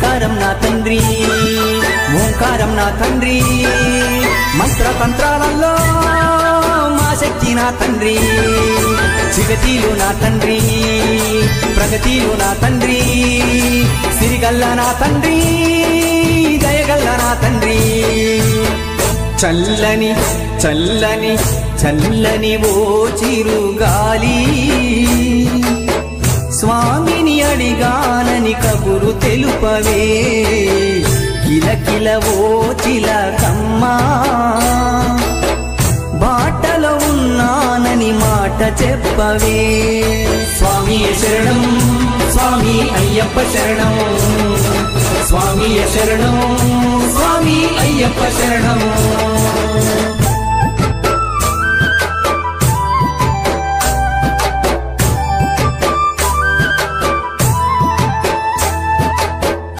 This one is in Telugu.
ఓంకారం నా తండ్రి ఓంకారం నా తండ్రి మంత్రతంత్రాలలో మా శక్తి నా తండ్రి చిగతిలో నా తండ్రి ప్రగతిలో నా తండ్రి సిరిగల్ల నా తండ్రి దయగల్ల నా తండ్రి చల్లని చల్లని చల్లని ఓ చిరుగాలి స్వామిని అడిగానని కబురు తెలుపవే కిలకిల ఓ చిలకమ్మా బాటలో ఉన్నానని మాట చెప్పవే స్వామియే శరణం స్వామి అయ్యప్ప శరణం స్వామియే శరణం స్వామి అయ్యప్ప శరణం